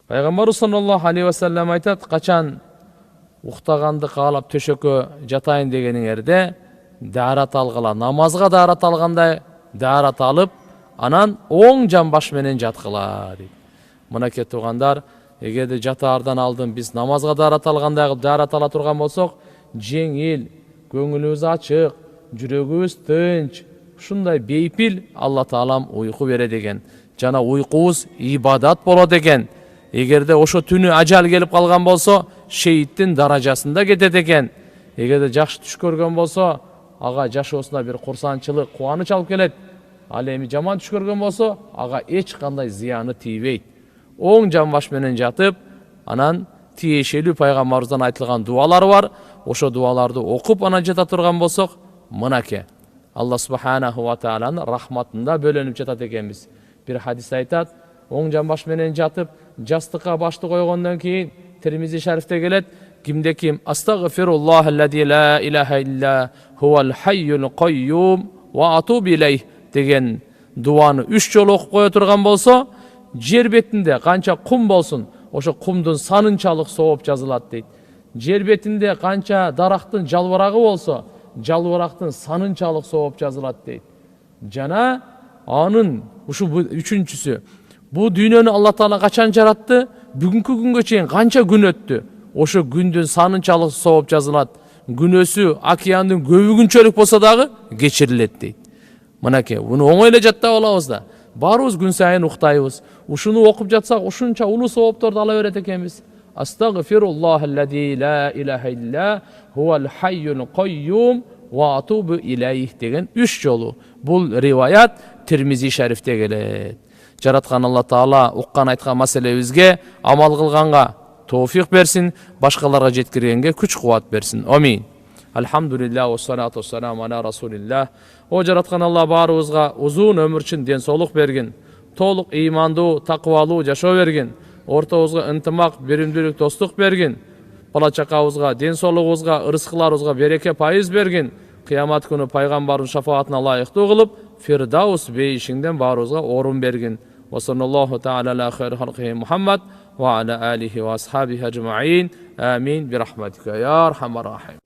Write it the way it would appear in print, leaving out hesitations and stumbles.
Пайгамбарыбыз саллаллаху алейхи ва саллям айтат, качан уктаганды каалап төшөккө жатайын дегениңерде даарат алгыла, намазга даарат алгандай даарат алып, анан оң жан баш менен жаткыла дейт. Мынакей туугандар, эгерде жатаардан алдын биз намазга даарат алгандай кылып даарат ала турган болсок, жеңил, көңүлүбүз ачык, жүрөгүбүз тынч, ушундай бейпил Алла Таалам уйку берет экен. Жана уйкубуз ибадат болот экен. Эгерде ошо түнү ажал келип калган болсо, шейиттин даражасында кетет экен. Эгерде жакшы түш көргөн болсо, ага жашоосуна бир курсанчылык, кубаныч алып келет. Ал эми жаман түш көргөн болсо, ага эч кандай зыяны тийбейт. Оң жан баш менен жатып, анан тиешелүү пайгамбарыбыздан айтылган дуалар бар. Ошо дуаларды окуп анан жата турган болсок, мынакей Алла субханаху ва тааланын рахматында бөлөнүп жатат экенбиз. Бир хадис айтат, оң жан баш менен жатып, жастыкка башты койгондон кийин Тирмизи шарифте келет, кимде ким астагфируллахаллади ла илаха илля хувал хайюл кайюм ва атуб илейх деген дуаны 3 жолу окуп кое турган болсо, жер бетинде канча кум болсун, ошо кумдун санынчалык сооп жазылат дейт. Жер бетинде канча дарактын жалбырагы болсо, жалбырактын санынчалык сооп жазылат дейт. Жана анын ушу үчүнчүсү, бу дүйнөнү Алла Таала качан жаратты, бүгүнкү күнгө чейин канча күн өттү, ошо күндүн санынчалык сооп жазылат. Күнөөсү океандын көбүгүнчөлүк болсо дагы кечирилет дейт. Мынакей, буну оңой эле жаттап алабыз да. Баарыбыз күн сайын уктайбыз. Ушуну окуп жатсак, ушунча улуу соопторду ала берет экенбиз. Астагфируллахаллади ла илаха илля хувал хайюл кайюм ва атубу илейх деген 3 жолу. Бул риваят Тирмизи шарифте келет. Жараткан Алла Таала уккан айткан маселебизге амал кылганга тоофик берсин, башкаларга жеткиргенге күч кубат берсин. Амин. Алхамдулиллах ва салату вассаламу аля расулиллах. О жараткан Алла баарыбызга узун өмүрчүн ден соолук бергин, толук ыймандуу, такыбалуу жашоо бергин, ортобузга ынтымак, биримдүүлүк, достук бергин, бала чакабызга, ден соолугубузга, ырыскыларыбызга береке пайыз бергин. Кыямат күнү пайгамбардын шафаатына лайыктуу кылып, Фирдаус бейишиңден баарыбызга орун бергин. Ва саллаллаху таала аля хайр халқи Мухаммад ва аля алихи ва асхабихи ажмаин. Амин би рахматика я архамар рахим.